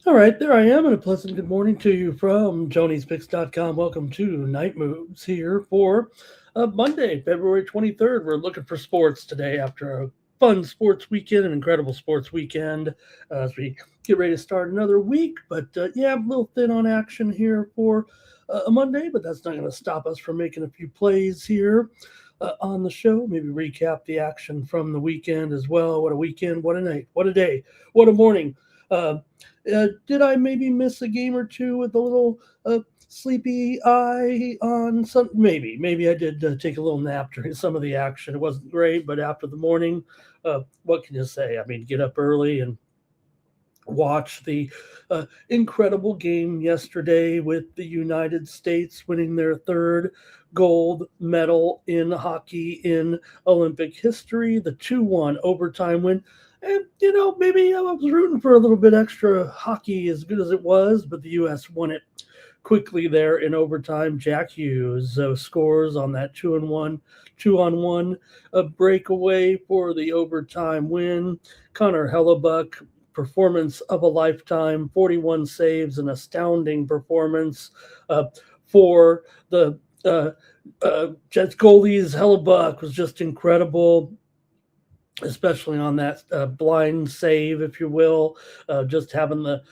All right, there I am, and a pleasant good morning to you from JoniesPicks.com. Welcome to Night Moves here for Monday, February 23rd. We're looking for sports today after a fun sports weekend, an incredible sports weekend as we get ready to start another week. But yeah, I'm a little thin on action here for a Monday, but that's not going to stop us from making a few plays here on the show. Maybe recap the action from the weekend as well. What a weekend, what a night, what a day, what a morning. Uh, did I maybe miss a game or two with a little sleepy eye on some? Maybe I did take a little nap during some of the action. It wasn't great, but after the morning, what can you say? I mean, get up early and watch the incredible game yesterday with the United States winning their third gold medal in hockey in Olympic history, the 2-1 overtime win. And, maybe I was rooting for a little bit extra hockey as good as it was, but the U.S. won it quickly there in overtime. Jack Hughes scores on that 2-on-1 breakaway for the overtime win. Connor Hellebuck, performance of a lifetime, 41 saves, an astounding performance for the Jets goalies. Hellebuck was just incredible, especially on that blind save, if you will, just having the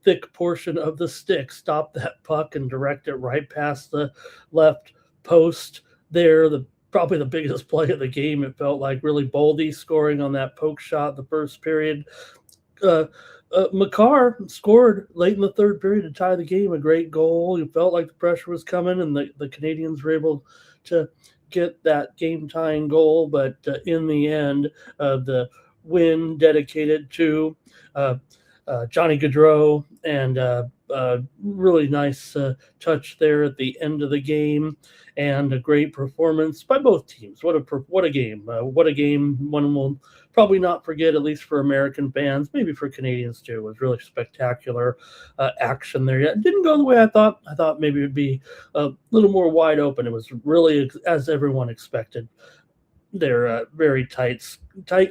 thick portion of the stick stop that puck and direct it right past the left post there. Probably the biggest play of the game. It felt like really Boldy scoring on that poke shot the first period. uh, Makar scored late in the third period to tie the game. A great goal. You felt like the pressure was coming, and the Canadians were able to get that game tying goal. But in the end, the win dedicated to uh, Johnny Gaudreau, and really nice touch there at the end of the game, and a great performance by both teams. What a game! What a game! One will probably not forget, at least for American fans, maybe for Canadians too. It was really spectacular action there. Yeah, it didn't go the way I thought. I thought maybe it would be a little more wide open. It was really as everyone expected. They're a very tight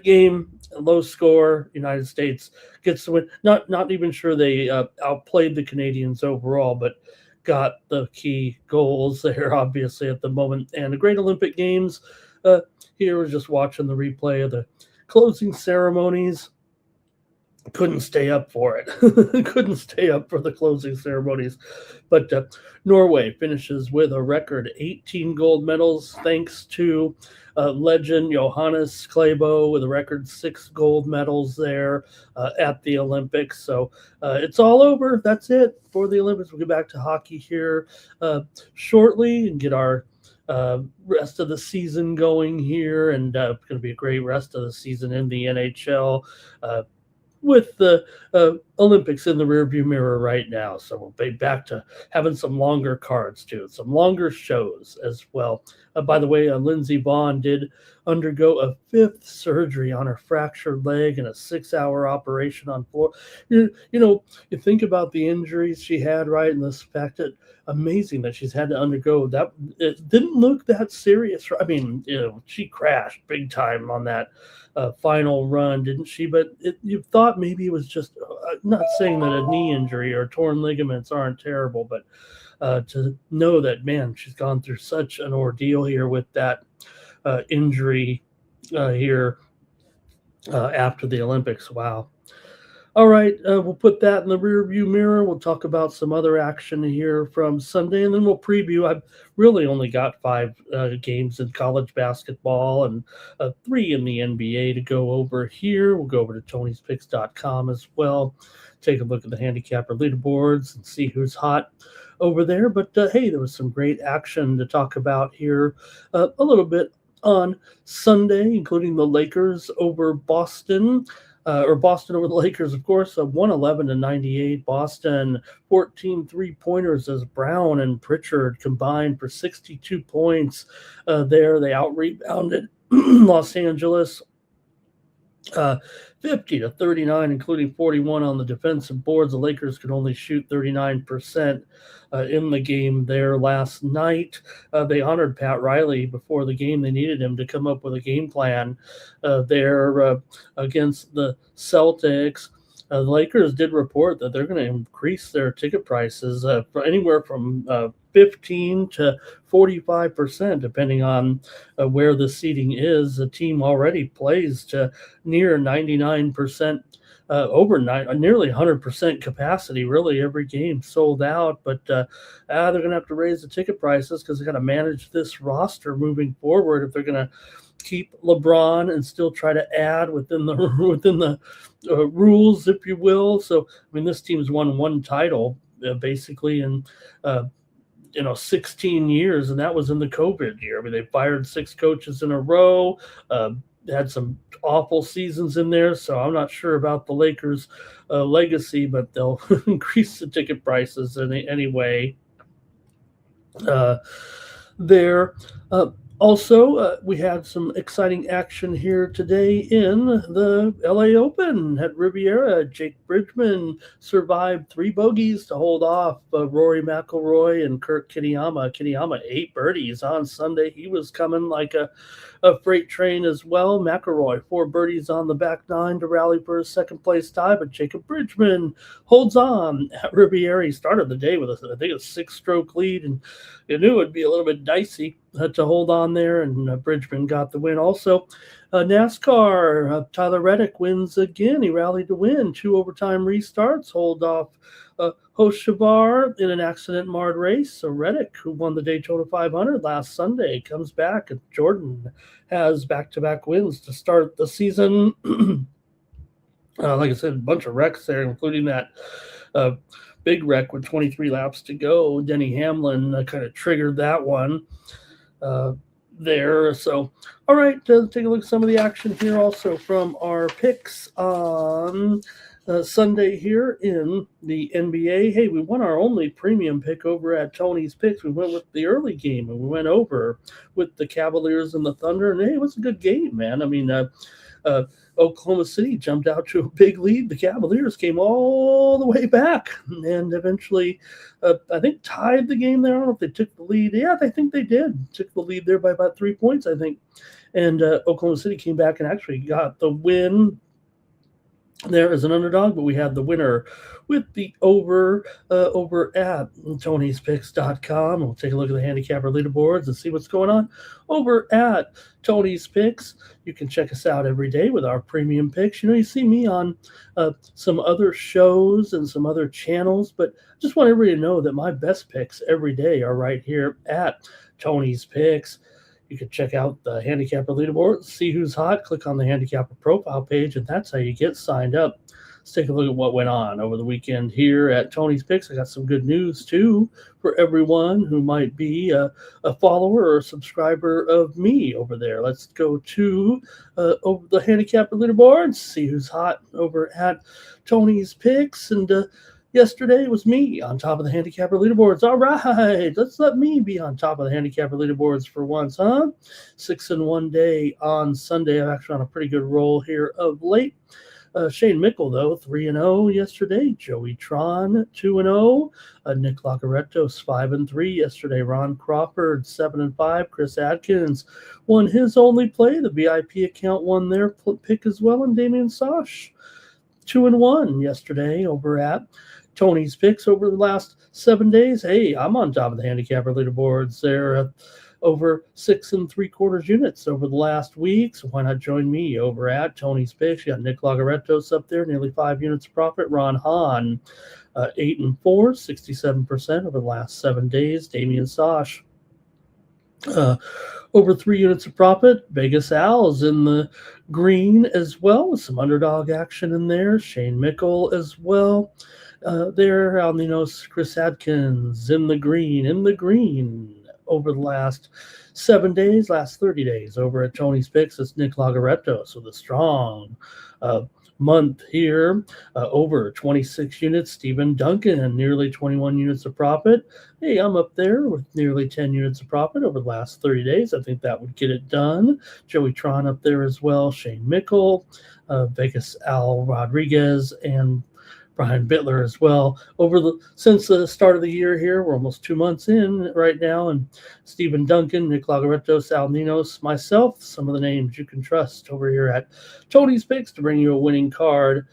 game, low score. United States gets the win. Not even sure they outplayed the Canadians overall, but got the key goals there, obviously, at the moment. And a great Olympic Games. Here was just watching the replay of the closing ceremonies. Couldn't stay up for it. Couldn't stay up for the closing ceremonies. But Norway finishes with a record 18 gold medals, thanks to legend Johannes Klæbo with a record 6 gold medals there at the Olympics. So it's all over. That's it for the Olympics. We'll get back to hockey here shortly and get our rest of the season going here, and it's going to be a great rest of the season in the NHL. With the Olympics in the rearview mirror right now. So we'll be back to having some longer cards too, some longer shows as well. By the way, Lindsey Vonn did undergo a fifth surgery on her fractured leg and a 6-hour operation on floor. You think about the injuries she had, right? And this fact that amazing that she's had to undergo that. It didn't look that serious. I mean, she crashed big time on that final run, didn't she? But you thought maybe it was just not saying that a knee injury or torn ligaments aren't terrible, but to know that, man, she's gone through such an ordeal here with that injury here after the Olympics. Wow. All right, we'll put that in the rear view mirror. We'll talk about some other action here from Sunday, and then we'll preview. I've really only got 5 games in college basketball and 3 in the NBA to go over here. We'll go over to Tony'sPicks.com as well, take a look at the handicapper leaderboards and see who's hot over there. But hey, there was some great action to talk about here a little bit on Sunday, including the Lakers over Boston. Or Boston over the Lakers, of course, 111-98. Boston, 14 3-pointers as Brown and Pritchard combined for 62 points there. They out rebounded Los Angeles 50-39, including 41 on the defensive boards. The Lakers could only shoot 39% in the game there last night. They honored Pat Riley before the game. They needed him to come up with a game plan there against the Celtics. The Lakers did report that they're going to increase their ticket prices for anywhere from 15 to 45%, depending on where the seating is. The team already plays to near 99%, nearly 100% capacity. Really, every game sold out. But they're going to have to raise the ticket prices because they got to manage this roster moving forward if they're going to keep LeBron and still try to add within the within the rules, if you will. So, I mean, this team's won one title basically in 16 years, and that was in the COVID year. I mean, they fired 6 coaches in a row. Had some awful seasons in there, so I'm not sure about the Lakers' legacy, but they'll increase the ticket prices anyway. There. Also, we had some exciting action here today in the LA Open at Riviera. Jake Bridgman survived 3 bogeys to hold off Rory McIlroy and Kurt Kitayama. Kitayama 8 birdies on Sunday. He was coming like a freight train as well. McIlroy 4 birdies on the back 9 to rally for his second place tie, but Jacob Bridgman holds on at Riviera. He started the day with I think a 6-stroke lead, and you knew it would be a little bit dicey to hold on there, and Bridgman got the win. Also, NASCAR, Tyler Reddick wins again. He rallied to win. 2 overtime restarts, hold off Hochevar in an accident-marred race. So Reddick, who won the Daytona 500 last Sunday, comes back, and Jordan has back-to-back wins to start the season. Like I said, a bunch of wrecks there, including that big wreck with 23 laps to go. Denny Hamlin kind of triggered that one there. So, all right, take a look at some of the action here also from our picks on Sunday here in the NBA. Hey, we won our only premium pick over at Tony's Picks. We went with the early game, and we went over with the Cavaliers and the Thunder, and hey, it was a good game, man. I mean, Oklahoma City jumped out to a big lead. The Cavaliers came all the way back and eventually, I think, tied the game there. I don't know if they took the lead. Yeah, I think they did. Took the lead there by about 3 points, I think. And Oklahoma City came back and actually got the win there as an underdog, but we had the winner with the over at Tony'sPicks.com. We'll take a look at the handicapper leaderboards and see what's going on over at Tony's Picks. You can check us out every day with our premium picks. You see me on some other shows and some other channels, but I just want everybody to know that my best picks every day are right here at Tony's Picks. You can check out the handicapper leaderboard, see who's hot, click on the handicapper profile page, and that's how you get signed up. Let's take a look at what went on over the weekend here at Tony's Picks. I got some good news, too, for everyone who might be a follower or a subscriber of me over there. Let's go to over the handicapper leaderboard, see who's hot over at Tony's Picks, and yesterday it was me on top of the handicapper leaderboards. All right, let's let me be on top of the handicapper leaderboards for once, huh? 6-1 day on Sunday. I'm actually on a pretty good roll here of late. Shane Mickle, though, 3-0 yesterday. Joey Tron, 2-0. Nick Lagarettos, 5-3 yesterday. Ron Crawford, 7-5. Chris Adkins won his only play. The VIP account won their pick as well. And Damian Sosh, 2-1 yesterday over at Tony's Picks over the last 7 days. Hey, I'm on top of the handicapper leaderboards there, over 6 3/4 units over the last week. So why not join me over at Tony's Picks? You got Nick Lagarettos up there, nearly 5 units of profit. Ron Hahn, 8-4, 67% over the last 7 days. Damian Sosh, over 3 units of profit. Vegas Al's in the green as well, with some underdog action in there. Shane Mickle as well. There on the Chris Adkins in the green over the last 7 days, last 30 days over at Tony's Picks. It's Nick Lagarettos with a strong month here, over 26 units. Stephen Duncan, nearly 21 units of profit. Hey, I'm up there with nearly 10 units of profit over the last 30 days. I think that would get it done. Joey Tron up there as well. Shane Mickle, Vegas Al Rodriguez, and Brian Bittler as well. Since the start of the year here, we're almost 2 months in right now, and Stephen Duncan, Nick Lagarettos, Al Ninos, myself, some of the names you can trust over here at Tony's Picks to bring you a winning card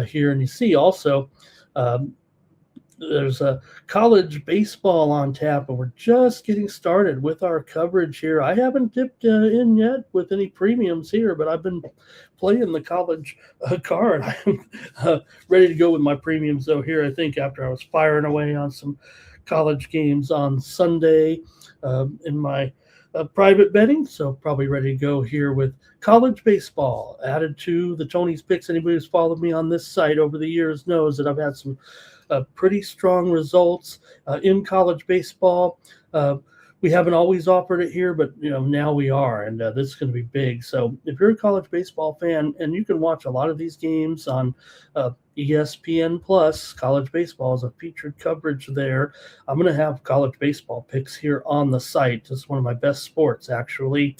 here. And you see also there's a college baseball on tap, and we're just getting started with our coverage here. I haven't dipped in yet with any premiums here, but I've been playing the college card. I'm ready to go with my premiums, though, here, I think, after I was firing away on some college games on Sunday in my private betting. So probably ready to go here with college baseball added to the Tony's Picks. Anybody who's followed me on this site over the years knows that I've had some pretty strong results in college baseball. We haven't always offered it here, but now we are, and this is going to be big. So if you're a college baseball fan, and you can watch a lot of these games on ESPN Plus, college baseball is a featured coverage there. I'm going to have college baseball picks here on the site. It's one of my best sports, actually,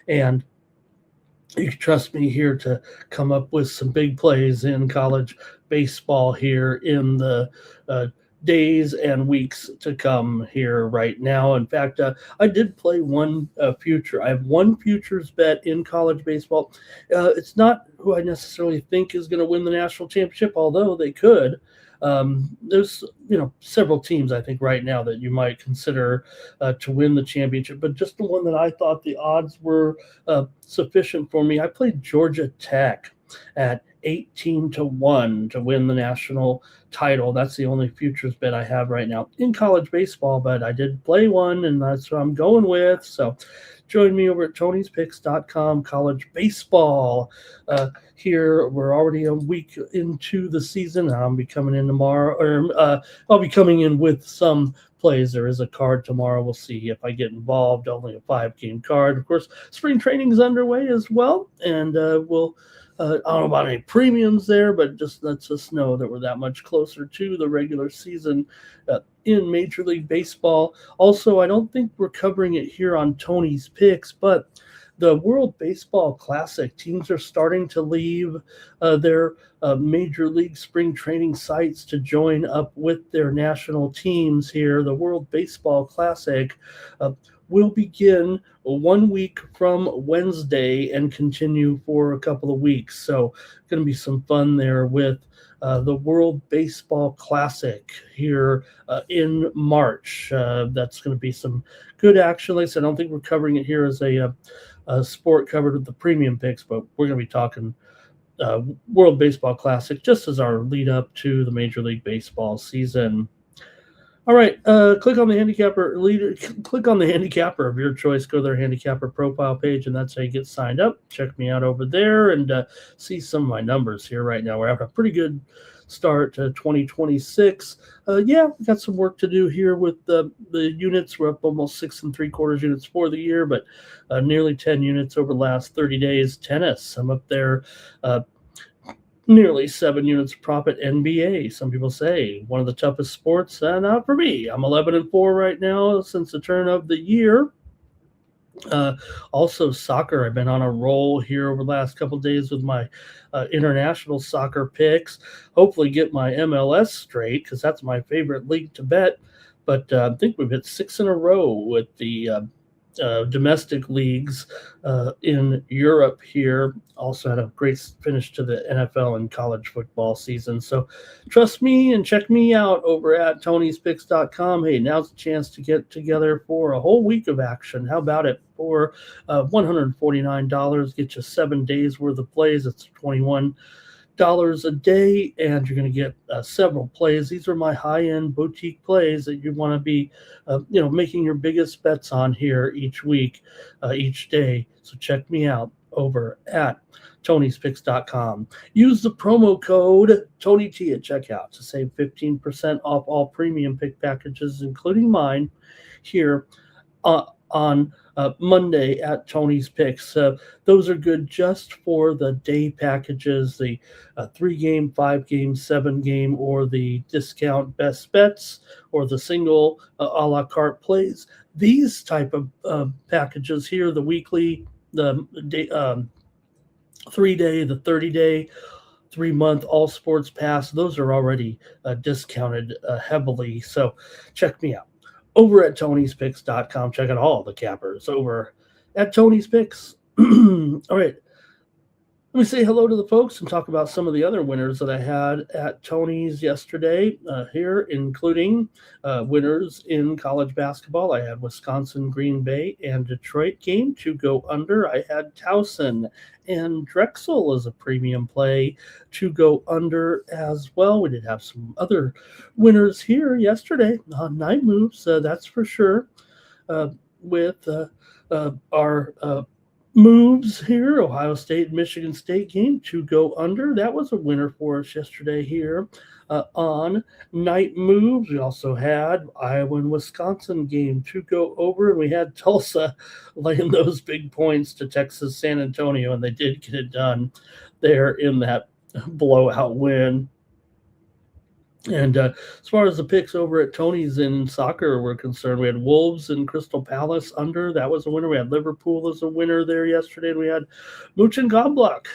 and you can trust me here to come up with some big plays in college baseball here in the days and weeks to come here right now. In fact, I did play one future. I have one futures bet in college baseball. It's not who I necessarily think is going to win the national championship, although they could. There's several teams I think right now that you might consider to win the championship, but just the one that I thought the odds were sufficient for me. I played Georgia Tech at 18-1 to win the national title. That's the only futures bet I have right now in college baseball, but I did play one, and that's what I'm going with. So join me over at Tony'sPicks.com, college baseball. Here, we're already a week into the season. I'll be coming in tomorrow, or I'll be coming in with some plays. There is a card tomorrow. We'll see if I get involved. Only a 5-game card. Of course, spring training is underway as well, and we'll I don't know about any premiums there, but just lets us know that we're that much closer to the regular season in Major League Baseball. Also, I don't think we're covering it here on Tony's Picks, but the World Baseball Classic, teams are starting to leave their Major League spring training sites to join up with their national teams here. The World Baseball Classic will begin 1 week from Wednesday and continue for a couple of weeks. So going to be some fun there with the World Baseball Classic here in March. That's going to be some good action. Like I said, I don't think we're covering it here as a sport covered with the premium picks, but we're going to be talking World Baseball Classic just as our lead up to the Major League Baseball season. All right, click on the handicapper leader. Click on the handicapper of your choice. Go to their handicapper profile page, and that's how you get signed up. Check me out over there and see some of my numbers here right now. We're having a pretty good start to 2026. We got some work to do here with the units. We're up almost 6 3/4 units for the year, but nearly 10 units over the last 30 days. Tennis, I'm up there. Nearly 7 units of profit. NBA, some people say one of the toughest sports. Not for me. I'm 11-4 right now since the turn of the year. Also, soccer. I've been on a roll here over the last couple of days with my international soccer picks. Hopefully, get my MLS straight because that's my favorite league to bet. But I think we've hit 6 in a row with the domestic leagues in Europe here. Also had a great finish to the NFL and college football season. So trust me and check me out over at Tony'sPicks.com. Hey, now's the chance to get together for a whole week of action. How about it? For $149, get you 7 days worth of plays. It's $21 a day, and you're going to get several plays. These are my high-end boutique plays that you want to be making your biggest bets on here each week, each day. So check me out over at Tony'sPicks.com. Use the promo code TonyT at checkout to save 15% off all premium pick packages, including mine, here on Monday at Tony's Picks. Those are good just for the day packages, the 3-game, 5-game, 7-game, or the discount best bets, or the single a la carte plays. These type of packages here, the weekly, the day, 3-day, the 30-day, 3-month all sports pass, those are already discounted heavily. So check me out over at Tony'sPicks.com. Check out all the cappers over at Tony's Picks. All right. Let me say hello to the folks and talk about some of the other winners that I had at Tony's yesterday here, including winners in college basketball. I had Wisconsin, Green Bay, and Detroit game to go under. I had Towson and Drexel as a premium play to go under as well. We did have some other winners here yesterday on Night Moves, that's for sure, with our moves here. Ohio State, Michigan State game to go under. That was a winner for us yesterday here on Night Moves. We also had Iowa and Wisconsin game to go over, and we had Tulsa laying those big points to Texas San Antonio, and they did get it done there in that blowout win. And as far as the picks over at Tony's in soccer were concerned, we had Wolves and Crystal Palace under. That was a winner. We had Liverpool as a winner there yesterday. And we had Mönchengladbach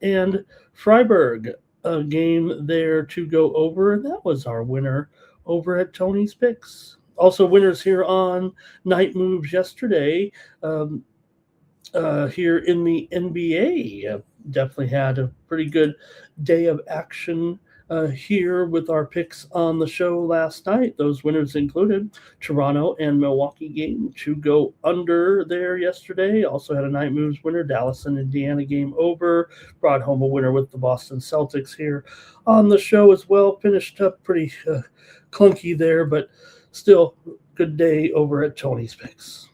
and Freiburg, a game there to go over. And that was our winner over at Tony's Picks. Also winners here on Night Moves yesterday here in the NBA. Definitely had a pretty good day of action here with our picks on the show last night. Those winners included Toronto and Milwaukee game to go under there yesterday. Also had a Night Moves winner, Dallas and Indiana game over. Brought home a winner with the Boston Celtics here on the show as well. Finished up pretty clunky there, but still good day over at Tony's Picks.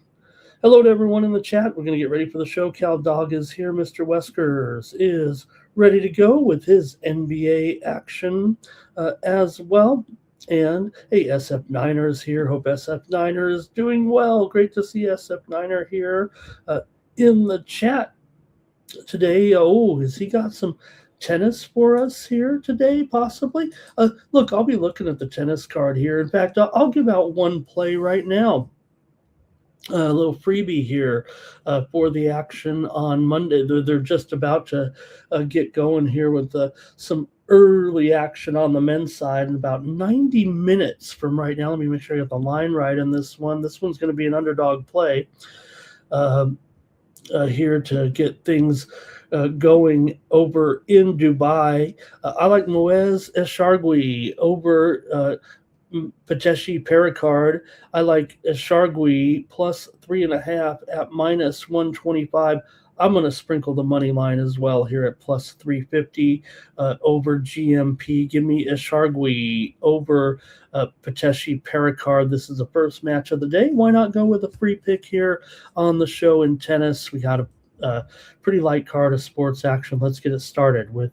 Hello to everyone in the chat. We're going to get ready for the show. Cal Dog is here. Mr. Weskers is ready to go with his NBA action as well. And hey, SF Niners here. Hope SF Niner is doing well. Great to see SF Niner here in the chat today. Oh, has he got some tennis for us here today, possibly? Look, I'll be looking at the tennis card here. In fact, I'll give out one play right now. A little freebie here for the action on Monday. They're just about to get going here with some early action on the men's side in about 90 minutes from right now. Let me make sure I got the line right in this one. This one's going to be an underdog play here to get things going over in Dubai. I like Moez Eshargui over Pateshi Pericard. I like Eshargui plus 3.5 at minus 125. I'm going to sprinkle the money line as well here at plus 350 over GMP. Give me Eshargui over Pateshi Pericard. This is the first match of the day. Why not go with a free pick here on the show in tennis? We got a pretty light card of sports action. Let's get it started with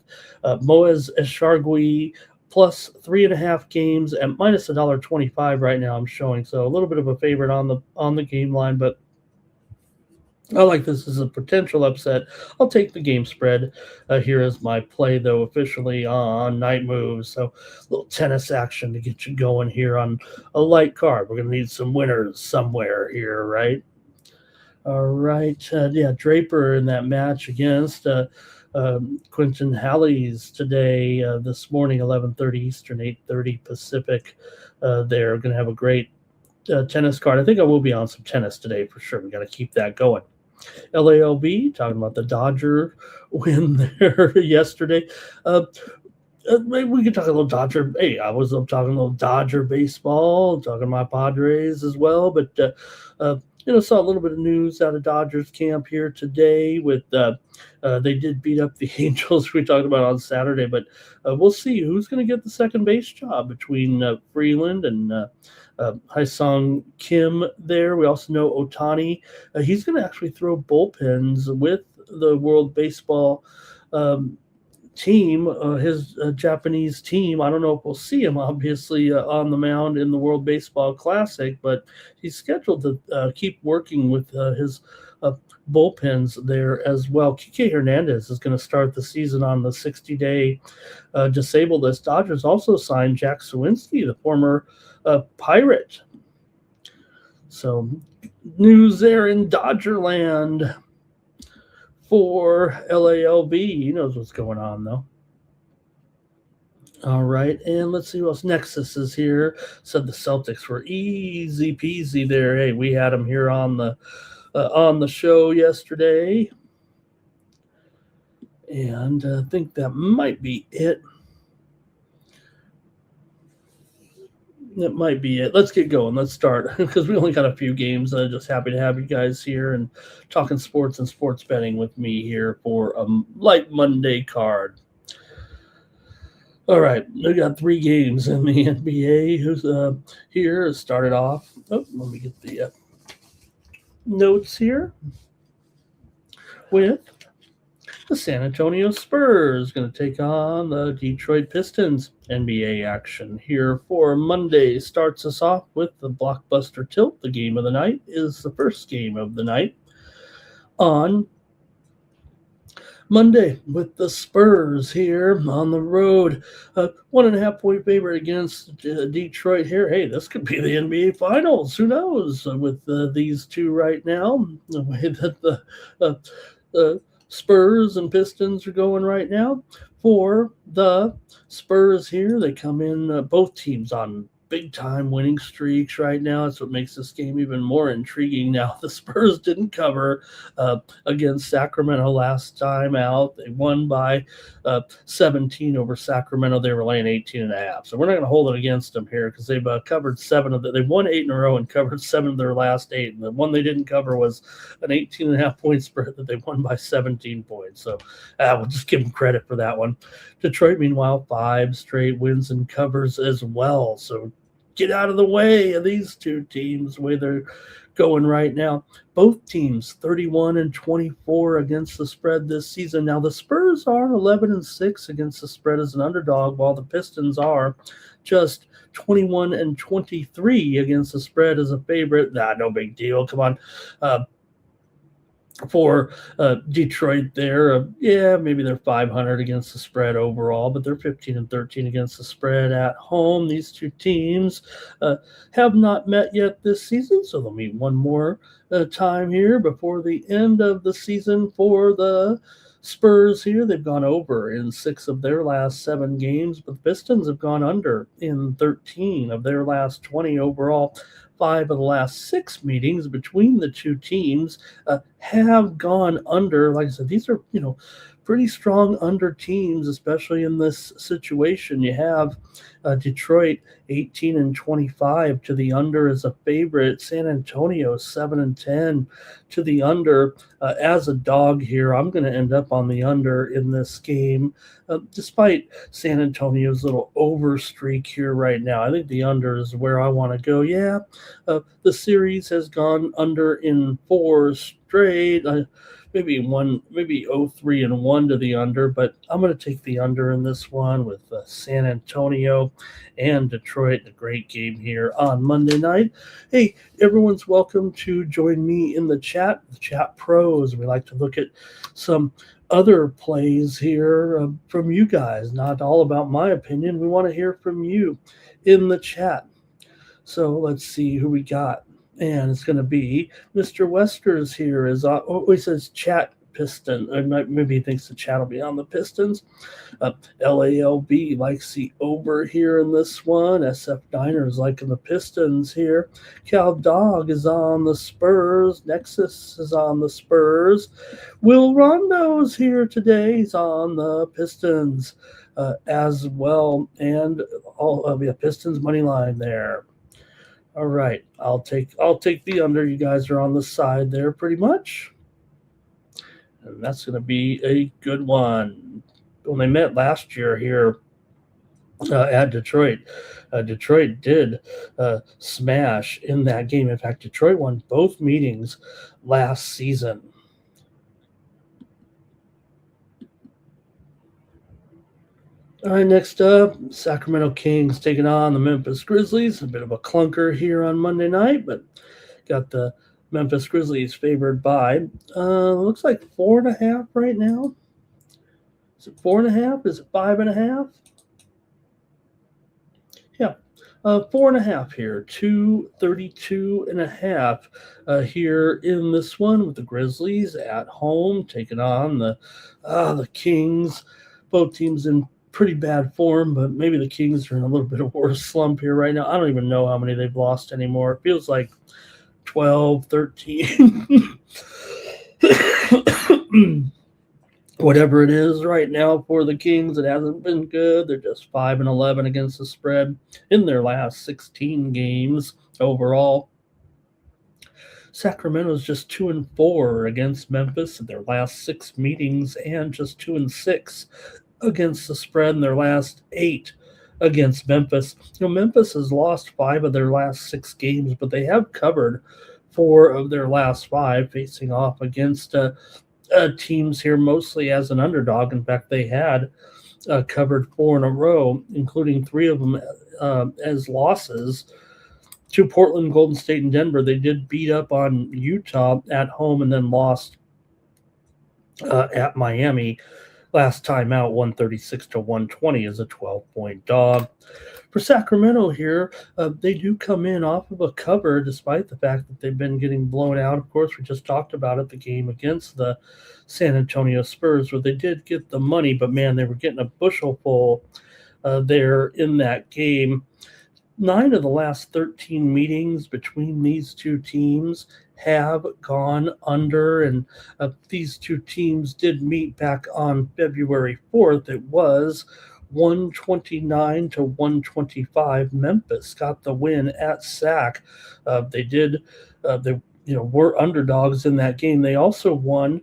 Moez Eshargui plus 3.5 games at minus $1.25 right now. I'm showing, so a little bit of a favorite on the game line, but I like this as a potential upset. I'll take the game spread here as my play, though, officially on Night Moves. So a little tennis action to get you going here on a light card. We're going to need some winners somewhere here, right? All right. Yeah, Draper in that match against Quentin Halleys today, this morning, 11:30 Eastern, 8:30 Pacific. They're going to have a great tennis card. I think I will be on some tennis today for sure. We got to keep that going. LALB, talking about the Dodger win there yesterday. Maybe we could talk a little Dodger. Hey, I was talking a little Dodger baseball, talking my Padres as well. But, saw a little bit of news out of Dodgers camp here today with they did beat up the Angels we talked about on Saturday. But we'll see who's going to get the second base job between Freeland and Hyesung Kim there. We also know Ohtani. He's going to actually throw bullpens with the World Baseball team, his Japanese team. I don't know if we'll see him, obviously, on the mound in the World Baseball Classic, but he's scheduled to keep working with his bullpens there as well. Kike Hernandez is going to start the season on the 60-day disabled list. Dodgers also signed Jack Suwinski, the former Pirate. So news there in Dodgerland for LALB. He knows what's going on, though. All right, and let's see who else. Nexus is here. Said the Celtics were easy peasy there. Hey, we had them here on the show yesterday. And I think that might be it. That might be it. Let's get going. Let's start because we only got a few games. Just happy to have you guys here and talking sports and sports betting with me here for a light Monday card. All right, we got 3 games in the NBA. Who's here? Started off. Oh, let me get the notes here with the San Antonio Spurs going to take on the Detroit Pistons. NBA action here for Monday starts us off with the blockbuster tilt. The game of the night is the first game of the night on Monday with the Spurs here on the road. 1.5 point favorite against Detroit here. Hey, this could be the NBA Finals. Who knows with these two right now? The way that the Spurs and Pistons are going right now. For the Spurs here, they come in both teams on big-time winning streaks right now. That's what makes this game even more intriguing. Now, the Spurs didn't cover against Sacramento last time out. They won by 17 over Sacramento. They were laying 18.5. So we're not going to hold it against them here because they've covered 7 of They won 8 in a row and covered 7 of their last 8. And the one they didn't cover was an 18.5 point spread that they won by 17 points. So we'll just give them credit for that one. Detroit, meanwhile, 5 straight wins and covers as well. So get out of the way of these two teams, the way they're going right now. Both teams 31-24 against the spread this season. Now the Spurs are 11-6 against the spread as an underdog, while the Pistons are just 21-23 against the spread as a favorite. No big deal. Come on. For Detroit there, maybe they're 500 against the spread overall, but they're 15-13 against the spread at home. These two teams have not met yet this season, so they'll meet one more time here before the end of the season for the Spurs here. They've gone over in 6 of their last 7 games, but the Pistons have gone under in 13 of their last 20 overall. 5 of the last 6 meetings between the two teams have gone under. Like I said, these are, pretty strong under teams, especially in this situation. You have Detroit 18-25 to the under as a favorite. San Antonio 7-10 to the under as a dog here. I'm going to end up on the under in this game, despite San Antonio's little over streak here right now. I think the under is where I want to go. The series has gone under in 4 straight. Maybe 0-3-1 to the under, but I'm going to take the under in this one with San Antonio and Detroit. A great game here on Monday night. Hey, everyone's welcome to join me in the chat pros. We like to look at some other plays here from you guys. Not all about my opinion. We want to hear from you in the chat. So let's see who we got. And it's going to be Mr. Westers here. He says chat Piston. Maybe he thinks the chat will be on the Pistons. LALB likes the over here in this one. SF Diners liking the Pistons here. Cal Dog is on the Spurs. Nexus is on the Spurs. Will Rondo's here today. He's on the Pistons as well. And all of the Pistons money line there. All right, I'll take the under. You guys are on the side there pretty much. And that's going to be a good one. When they met last year here at Detroit, Detroit did smash in that game. In fact, Detroit won both meetings last season. All right, next up, Sacramento Kings taking on the Memphis Grizzlies. A bit of a clunker here on Monday night, but got the Memphis Grizzlies favored by, looks like 4.5 right now. Is it 4.5? Is it 5.5? Yeah, 4.5 here. 232.5 here in this one with the Grizzlies at home taking on the Kings. Both teams in pretty bad form, but maybe the Kings are in a little bit of worse slump here right now. I don't even know how many they've lost anymore. It feels like 12, 13. whatever it is right now for the Kings, it hasn't been good. They're just 5-11 against the spread in their last 16 games overall. Sacramento's just 2-4 against Memphis in their last 6 meetings, and just 2-6 against the spread in their last 8 against Memphis. Memphis has lost 5 of their last 6 games, but they have covered 4 of their last 5, facing off against teams here mostly as an underdog. In fact, they had covered 4 in a row, including 3 of them as losses to Portland, Golden State, and Denver. They did beat up on Utah at home and then lost at Miami last time out, 136-120 as a 12-point dog. For Sacramento here, they do come in off of a cover despite the fact that they've been getting blown out. Of course, we just talked about it, the game against the San Antonio Spurs, where they did get the money, but man, they were getting a bushel full there in that game. 9 of the last 13 meetings between these two teams have gone under, and these two teams did meet back on February 4th. It was 129-125. Memphis got the win at Sac. They were underdogs in that game. They also won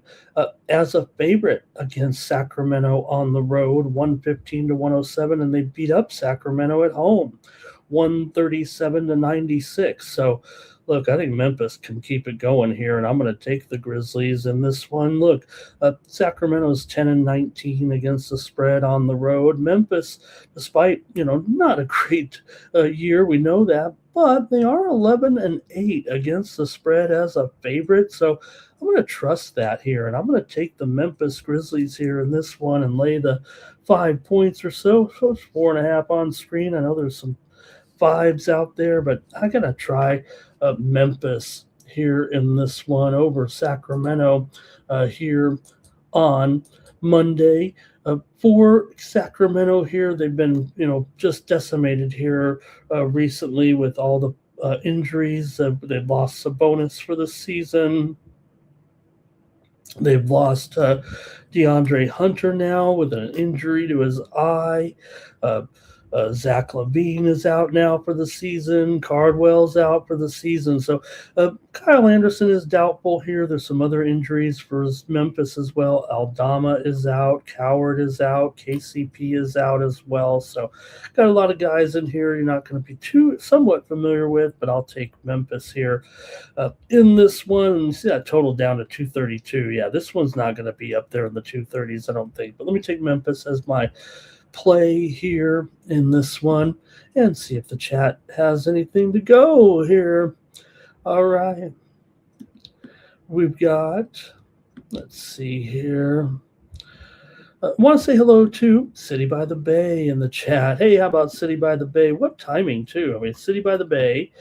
as a favorite against Sacramento on the road, 115-107, and they beat up Sacramento at home, 137-96. So, look, I think Memphis can keep it going here, and I'm going to take the Grizzlies in this one. Look, Sacramento's 10-19 against the spread on the road. Memphis, despite not a great year, we know that, but they are 11-8 against the spread as a favorite. So I'm going to trust that here, and I'm going to take the Memphis Grizzlies here in this one and lay the 5 points or so. So it's 4.5 on screen. I know there's some 5s out there, but I gotta try Memphis here in this one over Sacramento here on Monday. For Sacramento here, they've been just decimated here recently with all the injuries. They've lost Sabonis for the season. They've lost DeAndre Hunter now with an injury to his eye. Zach LaVine is out now for the season. Cardwell's out for the season. So Kyle Anderson is doubtful here. There's some other injuries for Memphis as well. Aldama is out. Coward is out. KCP is out as well. So got a lot of guys in here you're not going to be somewhat familiar with, but I'll take Memphis here in this one. You see that total down to 232. Yeah, this one's not going to be up there in the 230s, I don't think. But let me take Memphis as my play here in this one and see if the chat has anything to go here. All right. We've got, let's see here. I want to say hello to City by the Bay in the chat. Hey, how about City by the Bay? What timing, too? I mean, City by the Bay.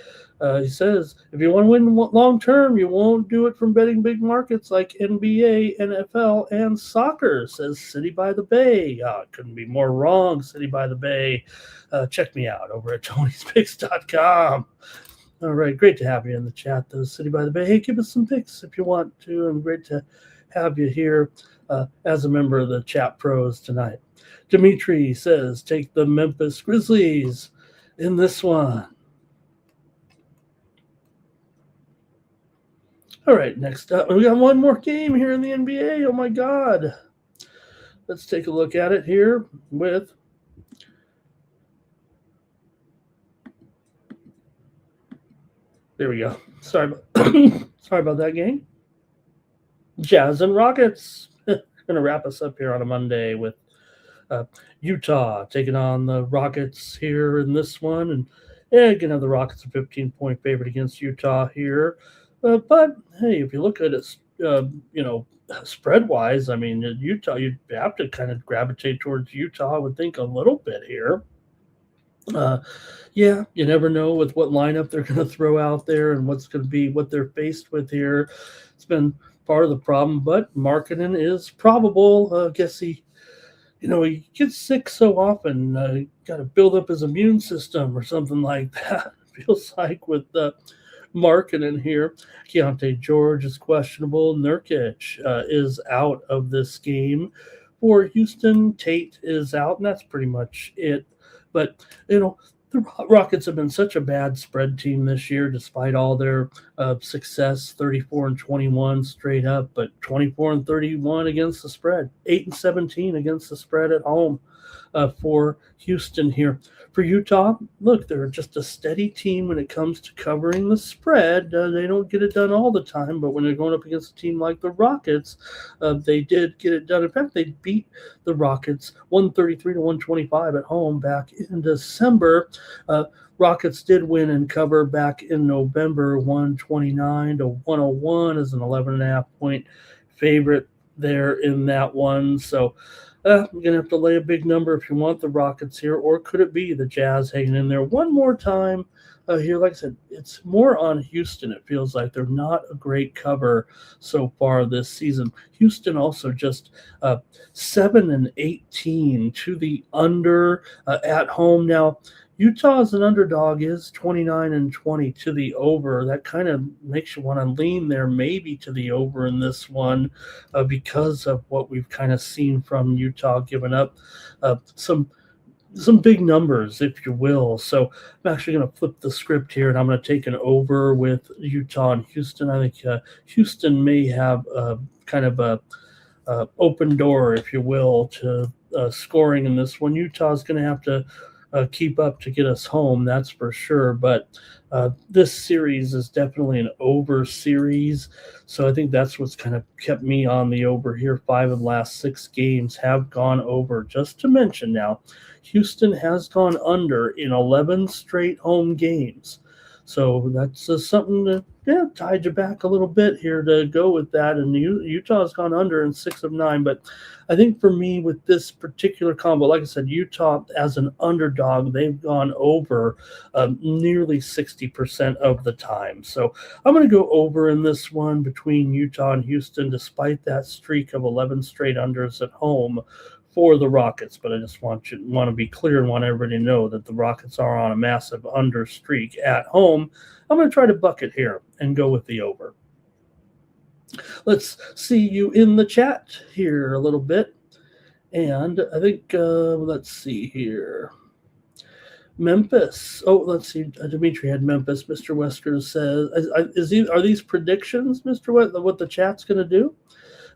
He says, if you want to win long term, you won't do it from betting big markets like NBA, NFL, and soccer, says City by the Bay. Couldn't be more wrong, City by the Bay. Check me out over at Tony'sPicks.com. All right, great to have you in the chat, though, City by the Bay. Hey, give us some picks if you want to, and great to have you here as a member of the Chat Pros tonight. Dimitri says, take the Memphis Grizzlies in this one. All right, next up, we got one more game here in the NBA. Oh, my God. Let's take a look at it here with there we go. Sorry about that game. Jazz and Rockets. Going to wrap us up here on a Monday with Utah taking on the Rockets here in this one. And again, the Rockets a 15-point favorite against Utah here. But hey, if you look at it, spread-wise, I mean, Utah, you'd have to kind of gravitate towards Utah, I would think, a little bit here. Yeah, you never know with what lineup they're going to throw out there and what's going to be what they're faced with here. It's been part of the problem, but Markkanen is probable. I guess he gets sick so often. Got to build up his immune system or something like that. Feels like with Markkanen here. Keontae George is questionable. Nurkic is out of this game. For Houston, Tate is out, and that's pretty much it. But, the Rockets have been such a bad spread team this year, despite all their success, 34-21 straight up, but 24-31 against the spread, 8-17 against the spread at home for Houston here. For Utah, look, they're just a steady team when it comes to covering the spread. They don't get it done all the time, but when they're going up against a team like the Rockets, they did get it done. In fact, they beat the Rockets 133-125 at home back in December. Rockets did win and cover back in November, 129-101 as an 11.5 point favorite there in that one. So you're going to have to lay a big number if you want the Rockets here, or could it be the Jazz hanging in there one more time here? Like I said, it's more on Houston. It feels like they're not a great cover so far this season. Houston also just 7-18 to the under at home. Now, Utah as an underdog is 29-20 to the over. That kind of makes you want to lean there maybe to the over in this one because of what we've kind of seen from Utah giving up some big numbers, if you will. So I'm actually going to flip the script here, and I'm going to take an over with Utah and Houston. I think Houston may have kind of a open door, if you will, to scoring in this one. Utah's going to have to keep up to get us home, that's for sure. But this series is definitely an over series. So I think that's what's kind of kept me on the over here. 5 of the last 6 games have gone over. Just to mention now, Houston has gone under in 11 straight home games. So that's something to tide you back a little bit here to go with that. And Utah has gone under in 6 of 9. But I think for me with this particular combo, like I said, Utah as an underdog, they've gone over nearly 60% of the time. So I'm going to go over in this one between Utah and Houston, despite that streak of 11 straight unders at home for the Rockets. But I just want to be clear and want everybody to know that the Rockets are on a massive under streak at home. I'm going to try to bucket here and go with the over. Let's see you in the chat here a little bit. And I think, let's see here. Memphis. Oh, let's see. Dimitri had Memphis. Mr. Wesker says, are these predictions, Mr. What the chat's going to do?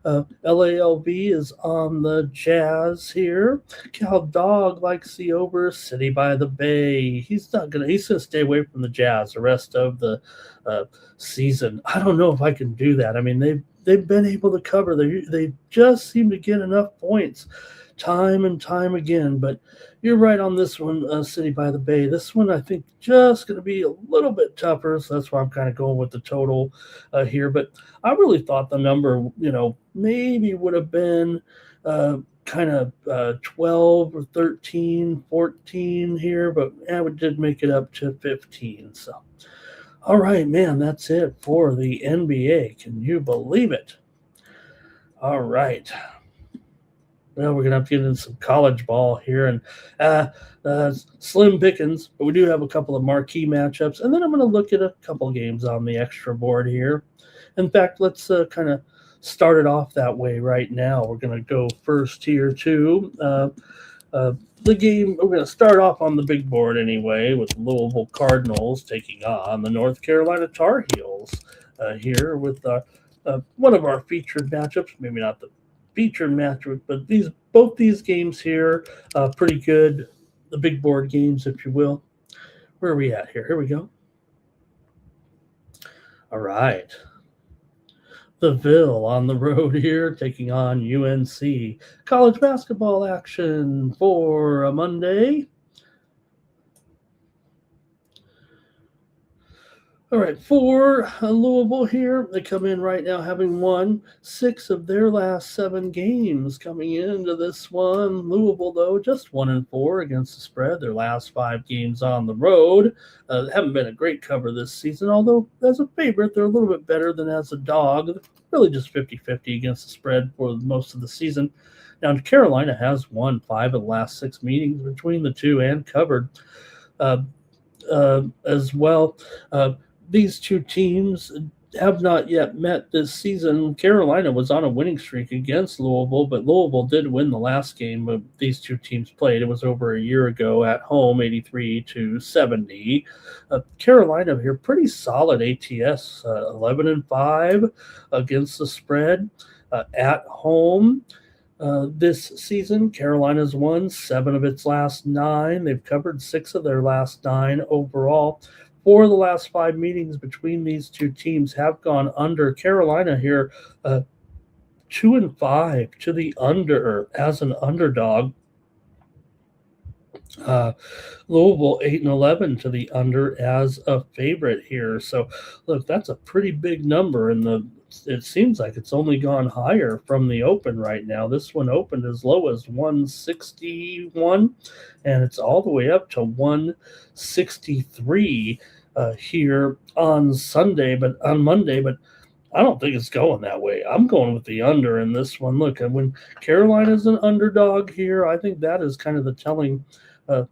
LALV is on the Jazz here. Cal Dog likes the over. City by the Bay. He's gonna stay away from the Jazz the rest of the season. I don't know if I can do that. I mean, they've been able to cover. They just seem to get enough points time and time again. But you're right on this one, City by the Bay. This one, I think, just going to be a little bit tougher, so that's why I'm kind of going with the total here. But I really thought the number, maybe would have been kind of 12 or 13, 14 here, but we did make it up to 15. So, all right, man, that's it for the NBA. Can you believe it? All right. Well, we're going to have to get into some college ball here, and slim pickings, but we do have a couple of marquee matchups, and then I'm going to look at a couple games on the extra board here. In fact, let's kind of start it off that way right now. We're going to go first here to the game. We're going to start off on the big board anyway with Louisville Cardinals taking on the North Carolina Tar Heels here with one of our featured matchups, maybe not the featured matchup, but both these games here, pretty good. The big board games, if you will. Where are we at here? Here we go. All right. The Ville on the road here, taking on UNC. College basketball action for a Monday. All right, for Louisville here, they come in right now having won 6 of their last 7 games coming into this one. Louisville, though, just 1-4 against the spread. Their last 5 games on the road. Haven't been a great cover this season, although as a favorite, they're a little bit better than as a dog. Really just 50-50 against the spread for most of the season. Now, Carolina has won 5 of the last 6 meetings between the two and covered as well. these two teams have not yet met this season. Carolina was on a winning streak against Louisville, but Louisville did win the last game these two teams played. It was over a year ago at home, 83-70. Carolina here, pretty solid ATS, 11-5 against the spread at home. This season, Carolina's won 7 of its last 9. They've covered 6 of their last 9 overall. 4 of the last 5 meetings between these two teams have gone under. Carolina here, 2-5 to the under as an underdog. Louisville 8-11 to the under as a favorite here. So, look, that's a pretty big number, and it seems like it's only gone higher from the open right now. This one opened as low as 161, and it's all the way up to 163 here on Monday. But I don't think it's going that way. I'm going with the under in this one. Look, when Carolina's an underdog here, I think that is kind of the telling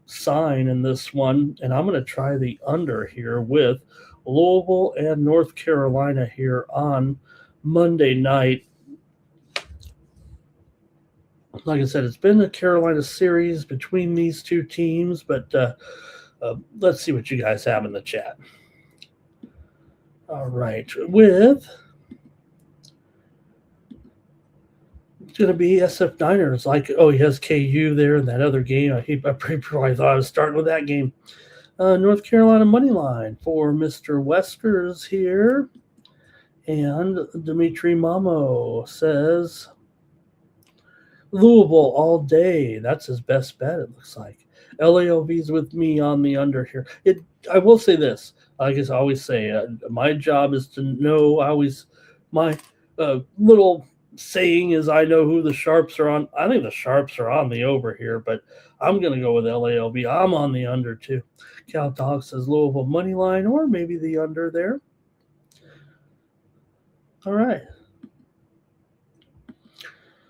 sign in this one, and I'm going to try the under here with Louisville and North Carolina here on Monday night. Like I said, it's been a Carolina series between these two teams, but let's see what you guys have in the chat. All right, it's going to be SF Niners. He has KU there in that other game. I probably thought I was starting with that game. North Carolina money line for Mr. Westers here. And Dimitri Mamo says Louisville all day. That's his best bet, it looks like. LAOV's with me on the under here. I will say this. I guess I always say my job is to know. My little saying is I know who the sharps are on. I think the sharps are on the over here, but I'm going to go with LAOV. I'm on the under too. Cal Dog says Louisville money line or maybe the under there. All right.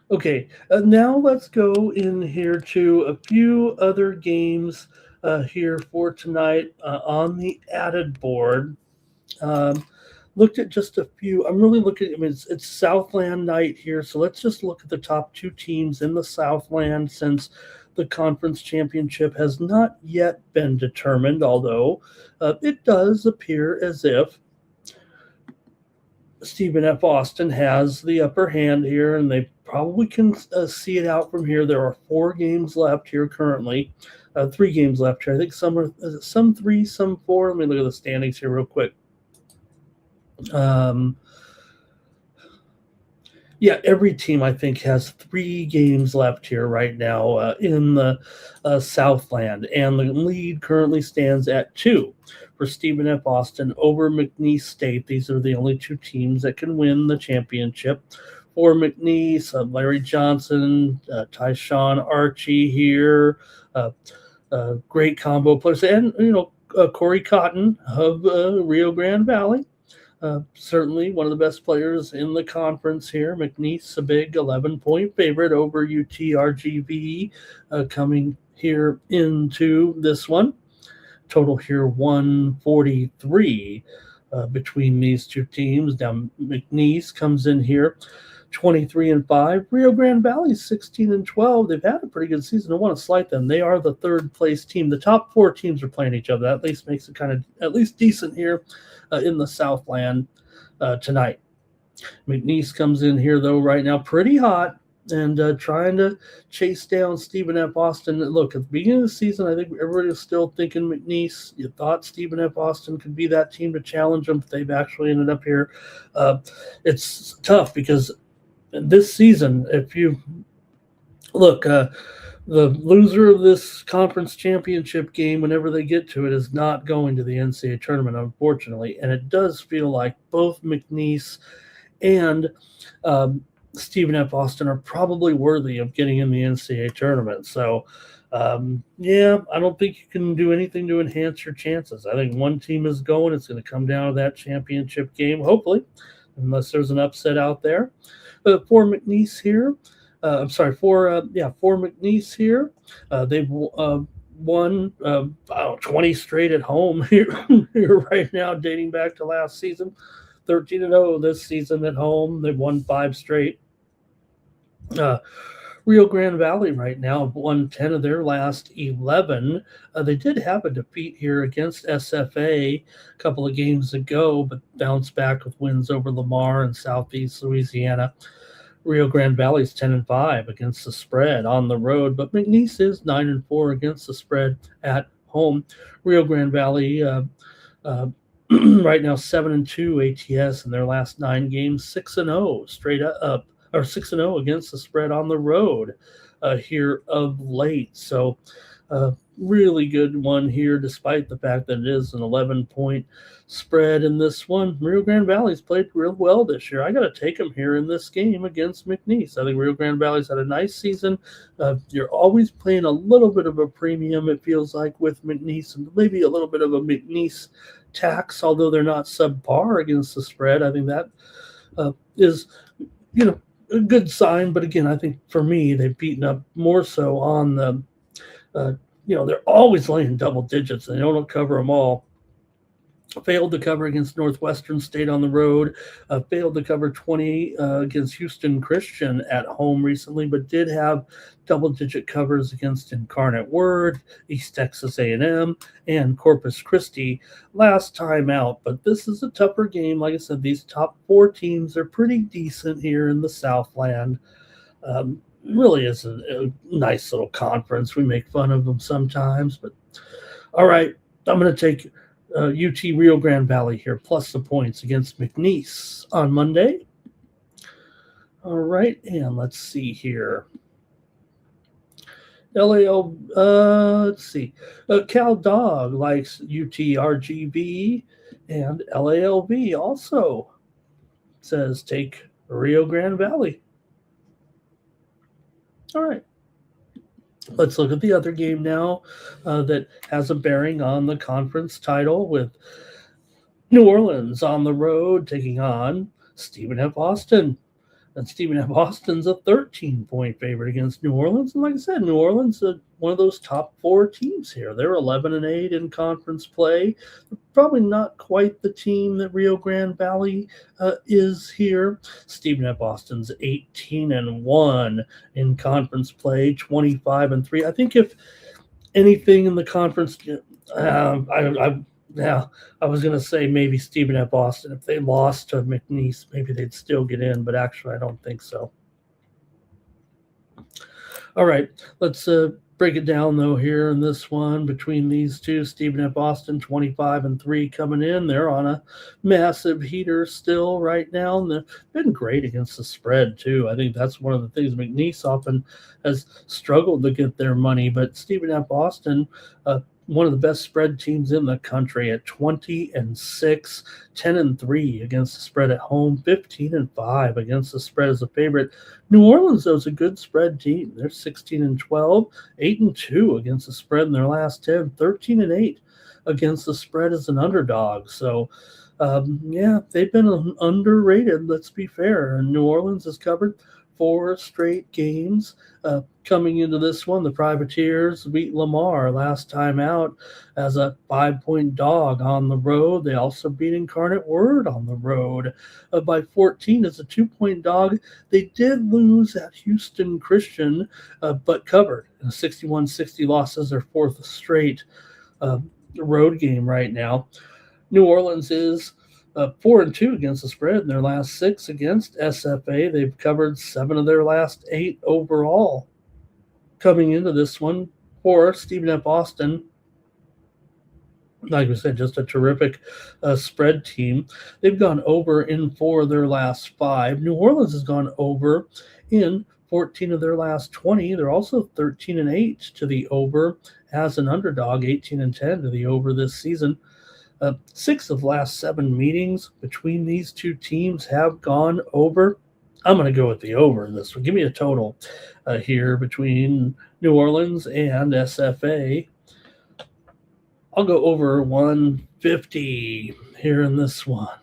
Okay, now let's go in here to a few other games here for tonight on the added board. Looked at just a few. I'm really looking. It's Southland night here, so let's just look at the top 2 teams in the Southland since the conference championship has not yet been determined, although it does appear as if Stephen F. Austin has the upper hand here, and they probably can see it out from here. There are 4 games left here currently, 3 games left here. I think some 3, some 4. Let me look at the standings here real quick. Every team I think has 3 games left here right now in the Southland, and the lead currently stands at 2 for Stephen F. Austin over McNeese State. These are the only 2 teams that can win the championship. For McNeese, Larry Johnson, Tyshawn Archie here, great combo players, and Corey Cotton of Rio Grande Valley. Certainly one of the best players in the conference here. McNeese, a big 11-point favorite over UTRGV coming here into this one. Total here 143 between these 2 teams. Now McNeese comes in here 23-5. Rio Grande Valley 16-12. They've had a pretty good season. I want to slight them. They are the 3rd place team. The top 4 teams are playing each other. That at least makes it kind of at least decent here in the Southland tonight. McNeese comes in here though right now pretty hot and trying to chase down Stephen F. Austin. Look, at the beginning of the season, I think everybody was still thinking McNeese. You thought Stephen F. Austin could be that team to challenge them, but they've actually ended up here. It's tough because this season, if you look, the loser of this conference championship game, whenever they get to it, is not going to the NCAA tournament, unfortunately. And it does feel like both McNeese and Stephen F. Austin are probably worthy of getting in the NCAA tournament. So, I don't think you can do anything to enhance your chances. I think one team is going. It's going to come down to that championship game, hopefully, unless there's an upset out there. But for McNeese here, for McNeese here, they've won 20 straight at home here right now, dating back to last season. 13-0 this season at home. They've won 5 straight. Uh, Rio Grande Valley right now have won 10 of their last 11. They did have a defeat here against SFA a couple of games ago, but bounced back with wins over Lamar and Southeast Louisiana. Rio Grande Valley's 10-5 against the spread on the road, but McNeese is 9-4 against the spread at home. Rio Grande Valley right now 7-2 ATS in their last 9 games, 6-0 straight up, or 6-0 against the spread on the road here of late. So really good one here, despite the fact that it is an 11-point spread in this one. Rio Grande Valley's played real well this year. I got to take them here in this game against McNeese. I think Rio Grande Valley's had a nice season. You're always playing a little bit of a premium, it feels like, with McNeese, and maybe a little bit of a McNeese tax, although they're not subpar against the spread. I think that is, a good sign. But again, I think for me, they've beaten up more so on the they're always laying double digits and they don't cover them all. Failed to cover against Northwestern State on the road. Failed to cover 20 against Houston Christian at home recently, but did have double-digit covers against Incarnate Word, East Texas A&M, and Corpus Christi last time out. But this is a tougher game. Like I said, these top 4 teams are pretty decent here in the Southland. Really is a nice little conference. We make fun of them sometimes, but all right, I'm going to take UT Rio Grande Valley here, plus the points against McNeese on Monday. All right, and let's see here. Let's see. Cal Dog likes UTRGV, and LALV also says take Rio Grande Valley. All right. Let's look at the other game now that has a bearing on the conference title, with New Orleans on the road taking on Stephen F. Austin. And Stephen F. Austin's a 13-point favorite against New Orleans. And like I said, New Orleans is one of those top 4 teams here. They're 11-8 in conference play. They're probably not quite the team that Rio Grande Valley is here. Stephen F. Austin's 18-1 in conference play, 25-3. I think if anything in the conference, I was going to say maybe Stephen F. Austin. If they lost to McNeese, maybe they'd still get in, but actually I don't think so. All right, let's break it down, though, here in this one between these two. Stephen F. Austin, 25-3 coming in. They're on a massive heater still right now, and they've been great against the spread, too. I think that's one of the things. McNeese often has struggled to get their money, but Stephen F. Austin, one of the best spread teams in the country at 20-6, 10-3 against the spread at home, 15-5 against the spread as a favorite. New Orleans, though, is a good spread team. They're 16-12, 8-2 against the spread in their last 10, 13-8 against the spread as an underdog. So, they've been underrated, let's be fair. And New Orleans has covered 4 straight games. Coming into this one, the Privateers beat Lamar last time out as a 5-point dog on the road. They also beat Incarnate Word on the road by 14 as a 2-point dog. They did lose at Houston Christian, but covered. A 61-60 loss as their 4th straight road game right now. New Orleans is 4-2 against the spread in their last 6 against SFA. They've covered 7 of their last 8 overall. Coming into this one for Stephen F. Austin, like we said, just a terrific spread team. They've gone over in 4 of their last 5. New Orleans has gone over in 14 of their last 20. They're also 13-8 to the over as an underdog, 18-10 to the over this season. 6 of the last 7 meetings between these two teams have gone over. I'm going to go with the over in this one. Give me a total here between New Orleans and SFA. I'll go over 150 here in this one.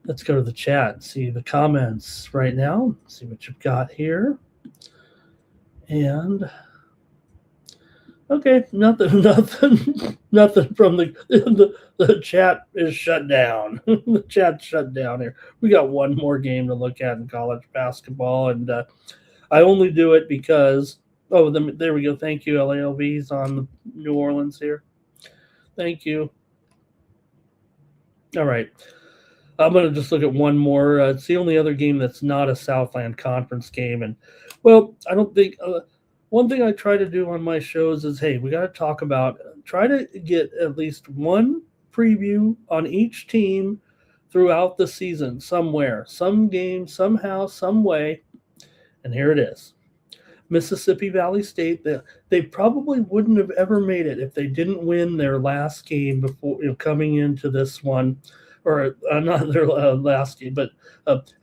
Let's go to the chat and see the comments right now. See what you've got here. And Okay, nothing from the chat is shut down. The chat's shut down here. We got one more game to look at in college basketball, and I only do it because there we go. Thank you, LALV's on New Orleans here. Thank you. All right. I'm going to just look at one more. It's the only other game that's not a Southland Conference game. And, well, I don't think one thing I try to do on my shows is, hey, we got to talk about, try to get at least one preview on each team throughout the season somewhere, some game, somehow, some way. And here it is. Mississippi Valley State, they probably wouldn't have ever made it if they didn't win their last game before coming into this one, or not their last game, but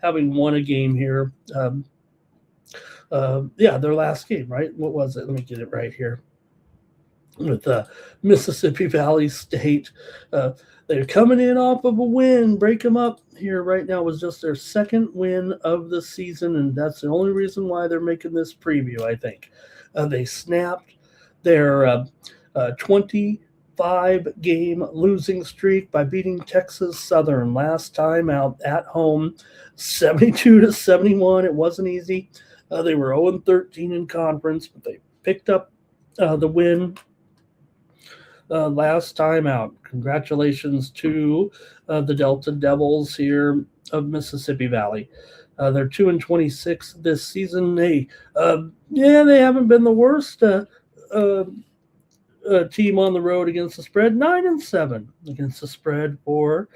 having won a game here. Their last game, right? What was it? Let me get it right here. With Mississippi Valley State. They're coming in off of a win. Break them up here right now. It was just their second win of the season, and that's the only reason why they're making this preview, I think. They snapped their 25-game losing streak by beating Texas Southern last time out at home, 72-71. It wasn't easy. They were 0-13 in conference, but they picked up the win last time out. Congratulations to the Delta Devils here of Mississippi Valley. They're 2-26 this season. They haven't been the worst team on the road against the spread. 9-7 against the spread for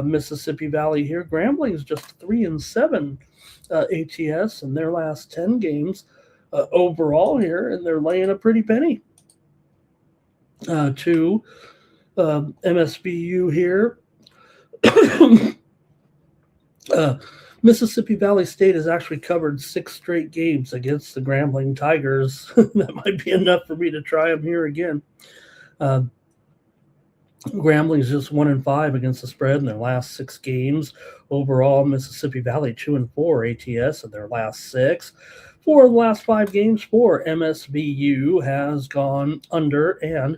Mississippi Valley here. Grambling's just 3-7 ATS in their last 10 games overall here, and they're laying a pretty penny to MSVU here. Mississippi Valley State has actually covered 6 straight games against the Grambling Tigers. That might be enough for me to try them here again. Grambling's just 1-5 against the spread in their last 6 games. Overall, Mississippi Valley 2-4 ATS in their last 6. 4 of the last 5 games for MSVU has gone under, and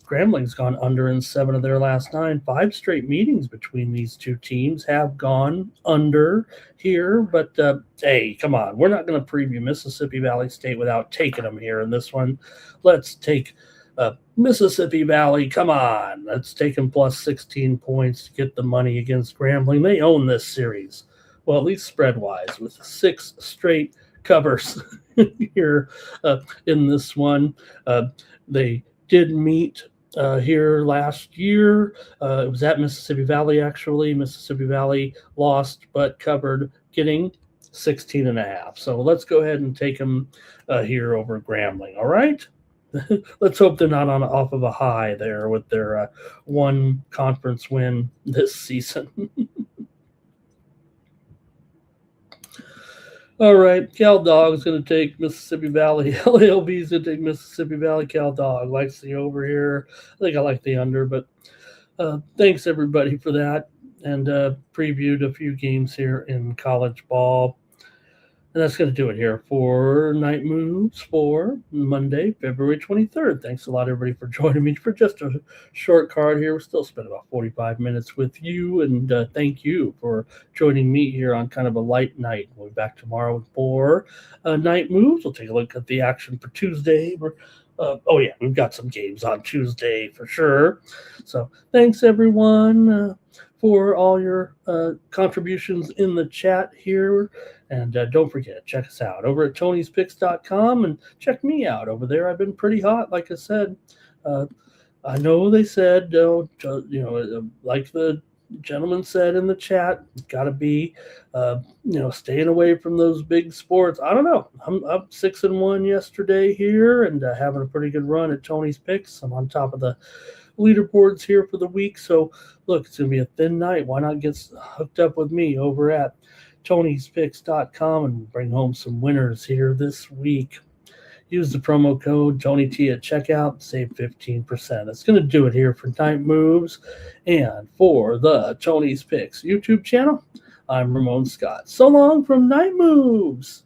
Grambling's gone under in 7 of their last 9. 5 straight meetings between these two teams have gone under here. But, hey, come on. We're not going to preview Mississippi Valley State without taking them here in this one. Let's take Mississippi Valley. Come on. Let's take them plus 16 points to get the money against Grambling. They own this series. Well, at least spread-wise, with 6 straight covers here in this one. They did meet here last year. It was at Mississippi Valley, actually. Mississippi Valley lost but covered, getting 16.5. So let's go ahead and take them here over Grambling. All right? Let's hope they're not off of a high there with their one conference win this season. All right, Cal Dog is going to take Mississippi Valley. LALB is going to take Mississippi Valley. Cal Dog likes the over here. I think I like the under, but thanks everybody for that. And previewed a few games here in college ball. And that's going to do it here for Night Moves for Monday, February 23rd. Thanks a lot, everybody, for joining me for just a short card here. We're still spent about 45 minutes with you, and thank you for joining me here on kind of a light night. We'll be back tomorrow for Night Moves. We'll take a look at the action for Tuesday. We've got some games on Tuesday for sure. So thanks, everyone, for all your contributions in the chat here. And don't forget, check us out over at Tony'sPicks.com and check me out over there. I've been pretty hot, like I said. I know they said, like the gentleman said in the chat, got to be, staying away from those big sports. I don't know. I'm up 6-1 yesterday here and having a pretty good run at Tony's Picks. I'm on top of the leaderboards here for the week. So, look, it's going to be a thin night. Why not get hooked up with me over at Tony'sPicks.com and bring home some winners here this week. Use the promo code TonyT at checkout, save 15%. That's going to do it here for Night Moves and for the Tony's Picks YouTube channel. I'm Ramon Scott. So long from Night Moves.